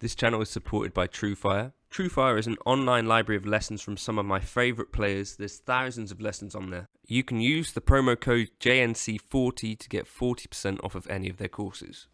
This channel is supported by TrueFire. TrueFire is an online library of lessons from some of my favourite players. There's thousands of lessons on there. You can use the promo code JNC40 to get 40% off of any of their courses.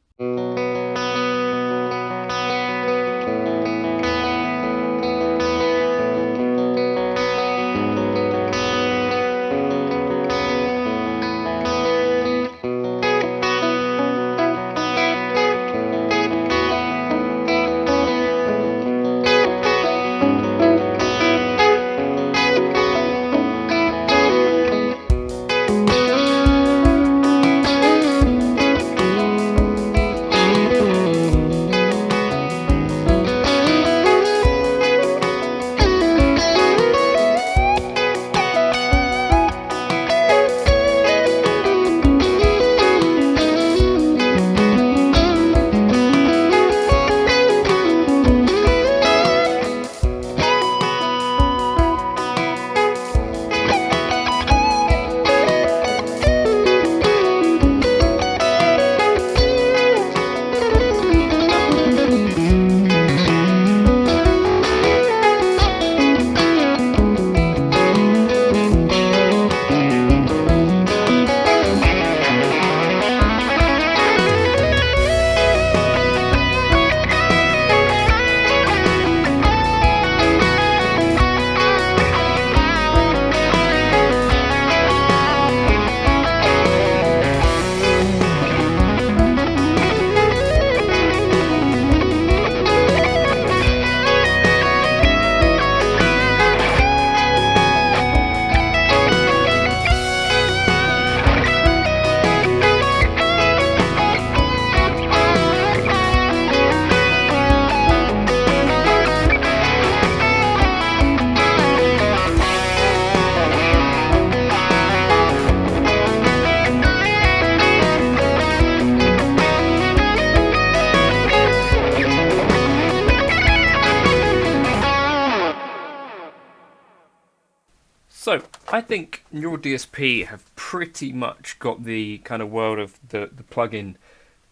So, I think Neural DSP have pretty much got the kind of world of the plugin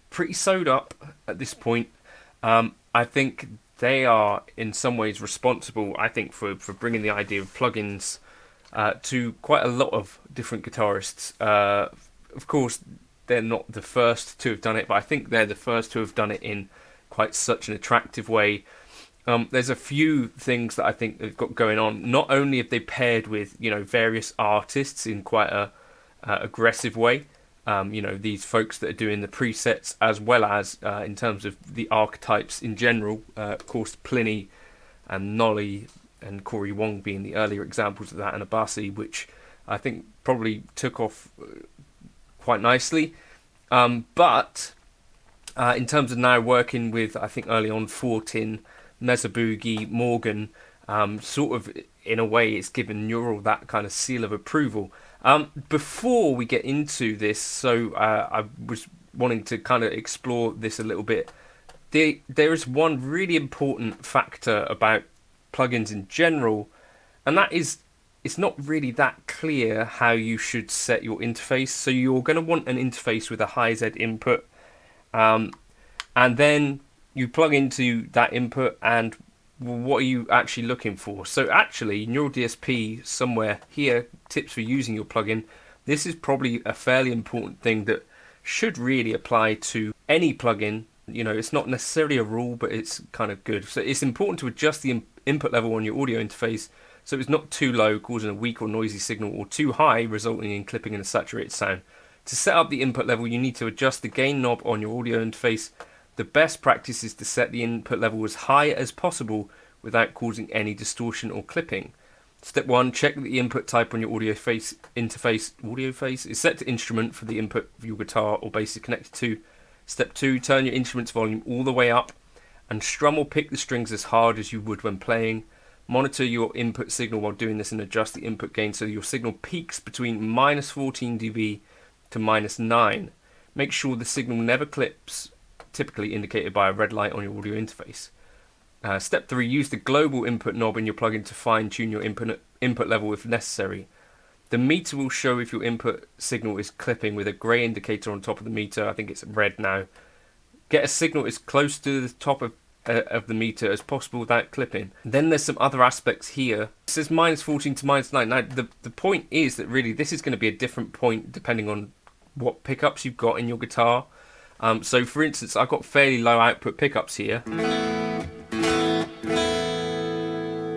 pretty sewed up at this point. I think they are in some ways responsible, I think, for bringing the idea of plugins to quite a lot of different guitarists. Of course, they're not the first to have done it, but I think they're the first to have done it in quite such an attractive way. There's a few things that I think they've got going on. Not only have they paired with, various artists in quite a aggressive way, these folks that are doing the presets, as well as in terms of the archetypes in general. Of course, Pliny and Nolly and Corey Wong being the earlier examples of that, and Abasi, which I think probably took off quite nicely. But in terms of now working with, I think early on, Fortin, Mesa Boogie, Morgan, sort of in a way it's given Neural that kind of seal of approval. Before we get into this, so I was wanting to kind of explore this a little bit. There is one really important factor about plugins in general, and that is it's not really that clear how you should set your interface. So you're going to want an interface with a high Z input, and then you plug into that input, and what are you actually looking for? So actually, Neural DSP somewhere here, tips for using your plugin. This is probably a fairly important thing that should really apply to any plugin. It's not necessarily a rule, but it's kind of good. So it's important to adjust the input level on your audio interface so it's not too low, causing a weak or noisy signal, or too high, resulting in clipping and a saturated sound. To set up the input level, you need to adjust the gain knob on your audio interface. The best practice is to set the input level as high as possible without causing any distortion or clipping. Step 1, check that the input type on your audio face is set to instrument for the input of your guitar or bass is connected to. Step 2, turn your instrument's volume all the way up and strum or pick the strings as hard as you would when playing. Monitor your input signal while doing this and adjust the input gain so your signal peaks between -14 dB to -9. Make sure the signal never clips, typically indicated by a red light on your audio interface. Step 3, use the global input knob in your plugin to fine-tune your input level if necessary. The meter will show if your input signal is clipping with a grey indicator on top of the meter. I think it's red now. Get a signal as close to the top of of the meter as possible without clipping. Then there's some other aspects here. It says -14 to -9. Now the point is that really this is going to be a different point depending on what pickups you've got in your guitar. So for instance, I've got fairly low output pickups here,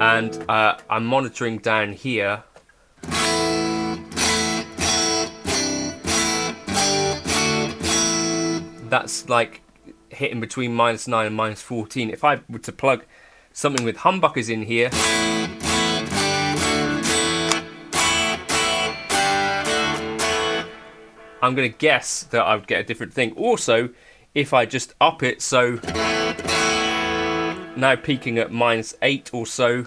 and I'm monitoring down here. That's like hitting between -9 and -14. If I were to plug something with humbuckers in here, I'm going to guess that I would get a different thing. Also, if I just up it, so now peaking at -8 or so,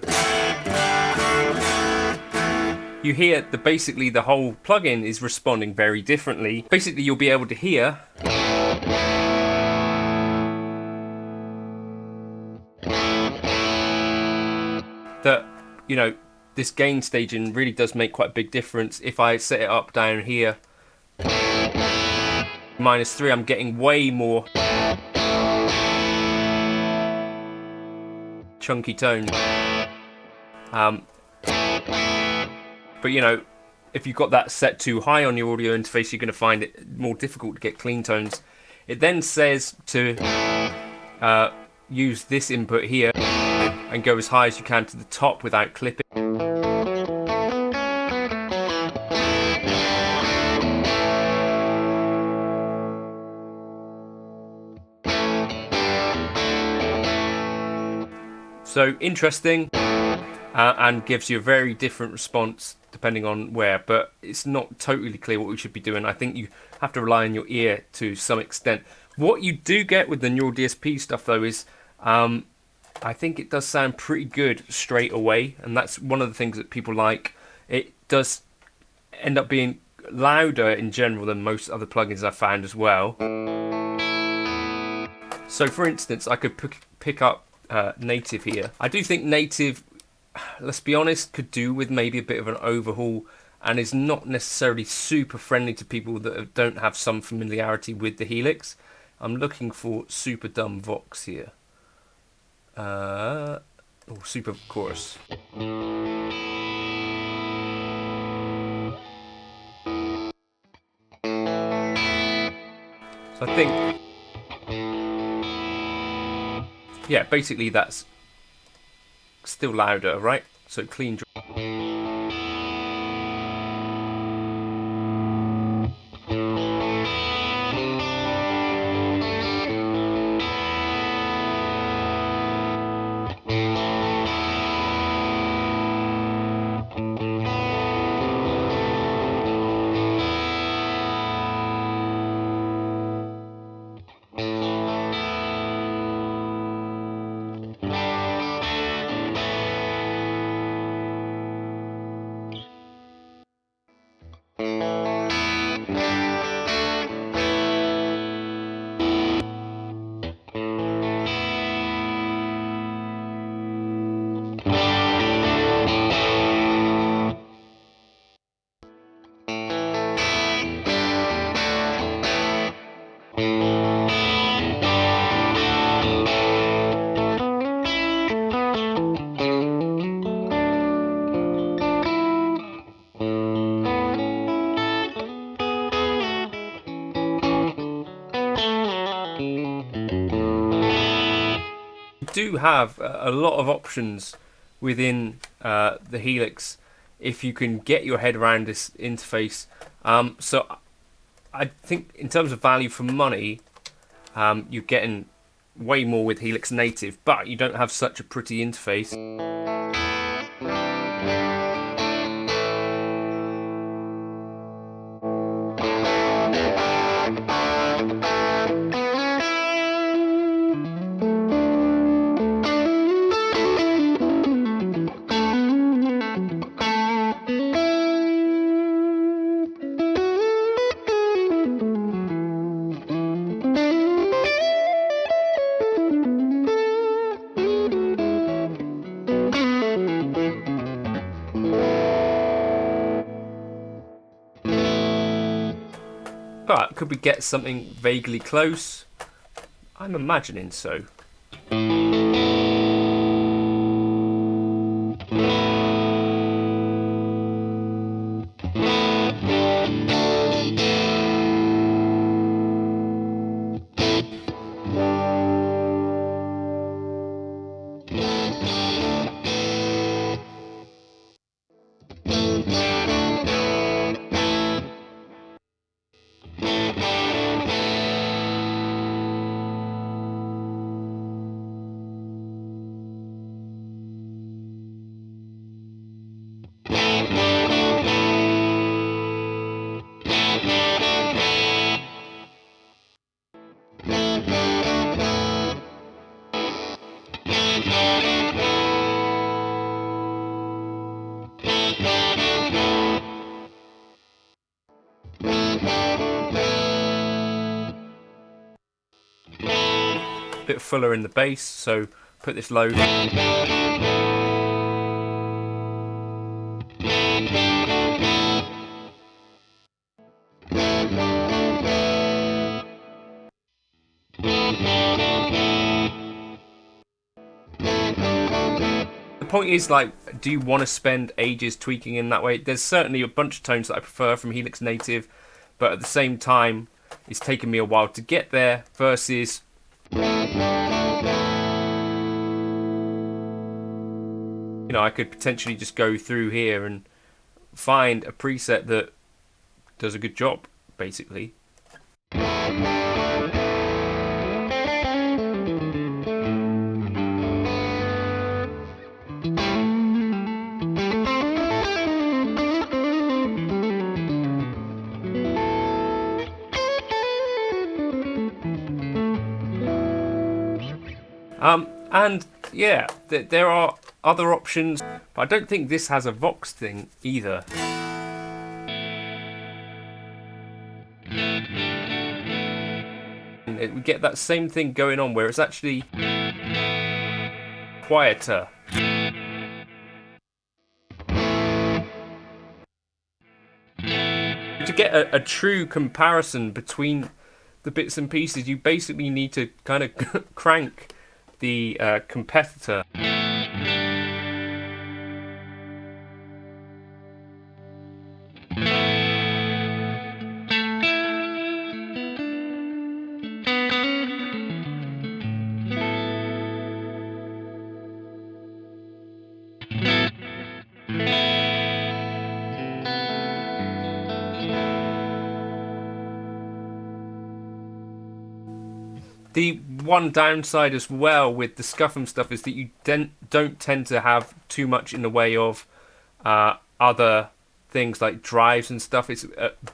you hear that basically the whole plugin is responding very differently. Basically, you'll be able to hear that, you know, this gain staging really does make quite a big difference. If I set it up down here, -3, I'm getting way more chunky tone. But you know, if you've got that set too high on your audio interface, you're going to find it more difficult to get clean tones. It then says to use this input here and go as high as you can to the top without clipping. So interesting, and gives you a very different response depending on where, but it's not totally clear what we should be doing. I think you have to rely on your ear to some extent. What you do get with the neural DSP stuff though is, I think it does sound pretty good straight away, and that's one of the things that people like. It does end up being louder in general than most other plugins I've found as well. So for instance, I could pick up Native here. I do think Native, let's be honest, could do with maybe a bit of an overhaul, and is not necessarily super friendly to people that don't have some familiarity with the Helix. I'm looking for Super Dumb Vox here. Or Super Chorus. So I think, yeah, basically that's still louder, right? So clean. Do have a lot of options within the Helix if you can get your head around this interface. So I think in terms of value for money, you're getting way more with Helix Native, but you don't have such a pretty interface. But could we get something vaguely close? I'm imagining so. Bit fuller in the bass, so put this low. The point is, like, do you want to spend ages tweaking in that way? There's certainly a bunch of tones that I prefer from Helix Native, but at the same time, it's taken me a while to get there versus I could potentially just go through here and find a preset that does a good job, basically. And yeah, there are other options, but I don't think this has a Vox thing either. And we get that same thing going on where it's actually quieter. To get a true comparison between the bits and pieces, you basically need to kind of crank the competitor. The one downside as well with the Scuffham stuff is that you don't tend to have too much in the way of other things like drives and stuff. It's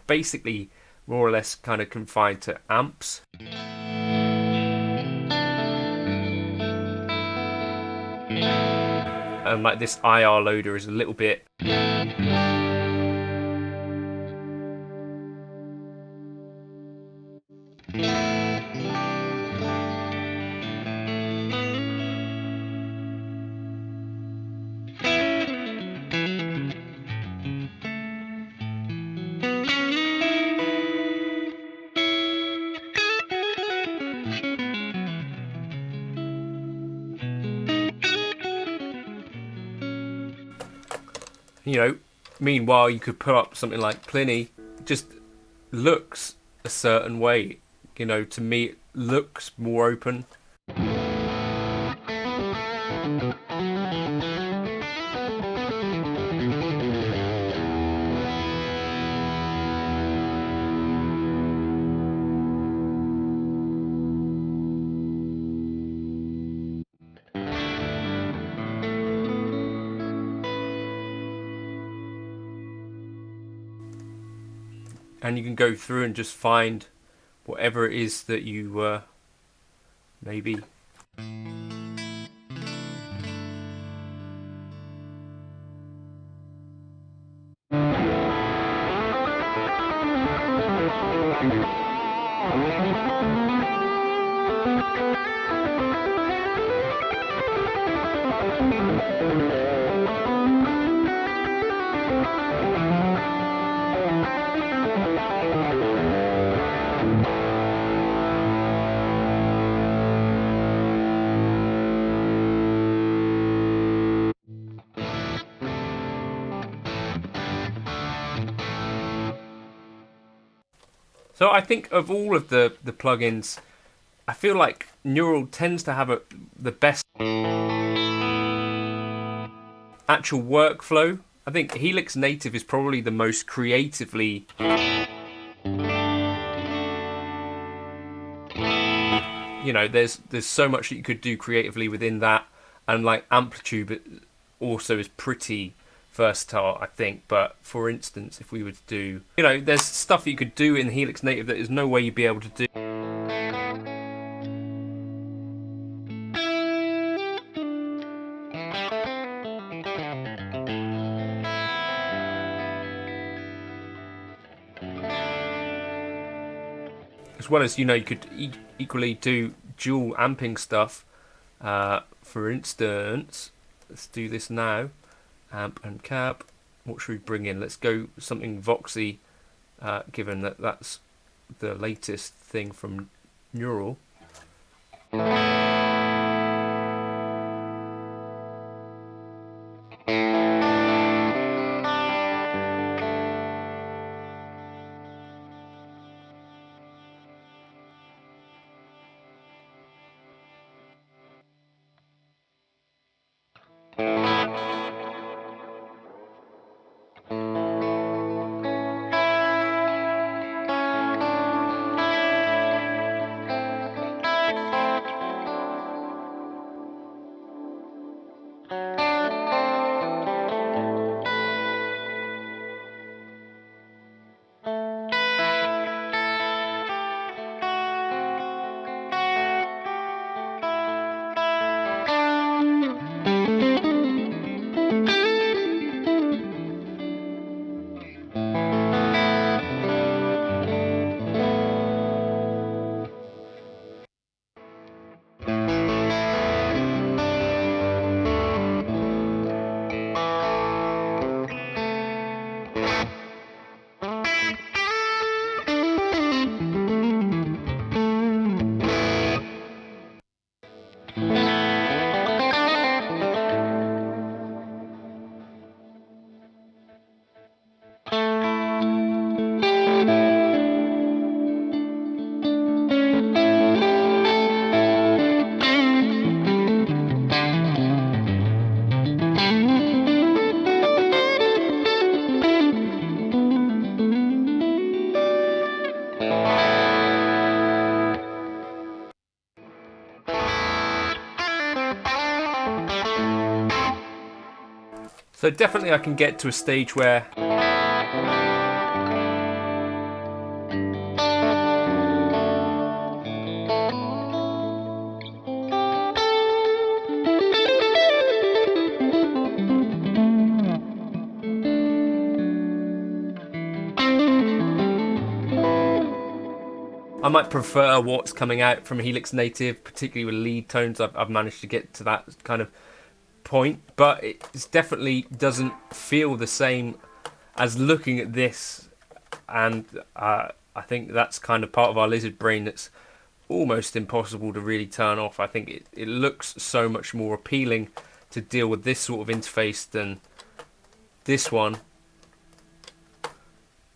basically more or less kind of confined to amps. And like this IR loader is a little bit... meanwhile you could put up something like Pliny. It just looks a certain way. To me it looks more open. And you can go through and just find whatever it is that you maybe. So I think of all of the plugins, I feel like Neural tends to have the best actual workflow. I think Helix Native is probably the most creatively there's so much that you could do creatively within that, and like Amplitude also is pretty versatile, I think. But for instance, if we were to do, there's stuff you could do in Helix Native that there's no way you'd be able to do. as well as, you know, you could equally do dual amping stuff. For instance, let's do this now. Amp and cab. What should we bring in? Let's go something Voxy, given that that's the latest thing from Neural. So definitely I can get to a stage where I might prefer what's coming out from Helix Native, particularly with lead tones. I've managed to get to that kind of point, but it definitely doesn't feel the same as looking at this, and I think that's kind of part of our lizard brain that's almost impossible to really turn off. I think it looks so much more appealing to deal with this sort of interface than this one,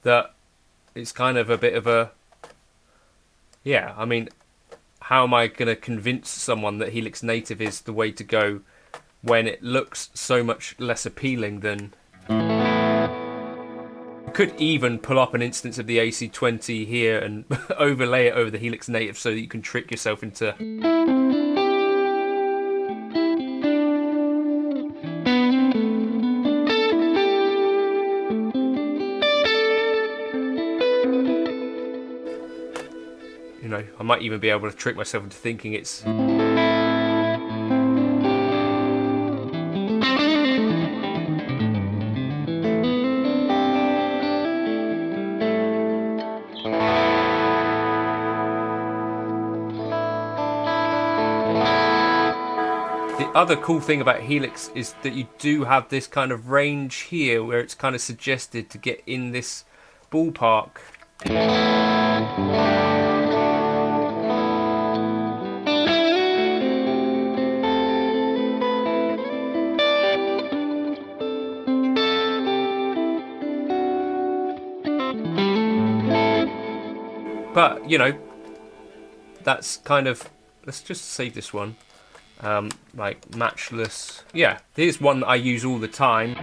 that it's kind of a bit of a, yeah, I mean, how am I going to convince someone that Helix Native is the way to go when it looks so much less appealing than... You could even pull up an instance of the AC20 here and overlay it over the Helix Native so that you can trick yourself into... You know, I might even be able to trick myself into thinking it's... The other cool thing about Helix is that you do have this kind of range here where it's kind of suggested to get in this ballpark. But, you know, that's kind of... Let's just save this one. Like matchless. Yeah, here's one that I use all the time.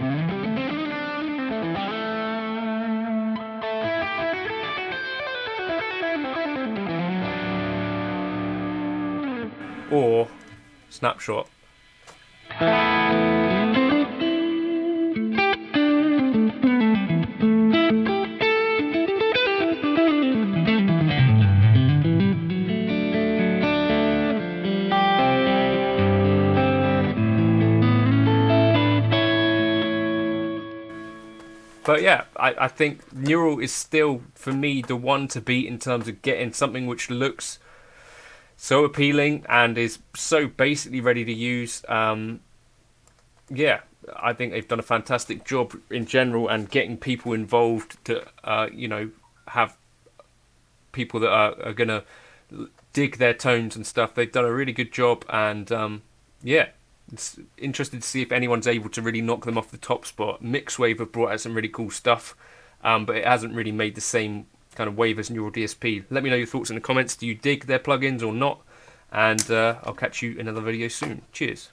Or snapshot. But yeah, I think Neural is still, for me, the one to beat in terms of getting something which looks so appealing and is so basically ready to use. Yeah, I think they've done a fantastic job in general and getting people involved to, have people that are going to dig their tones and stuff. They've done a really good job, and yeah, it's interested to see if anyone's able to really knock them off the top spot. Mixwave have brought out some really cool stuff, but it hasn't really made the same kind of wave as Neural DSP. Let me know your thoughts in the comments. Do you dig their plugins or not? And I'll catch you in another video soon. Cheers.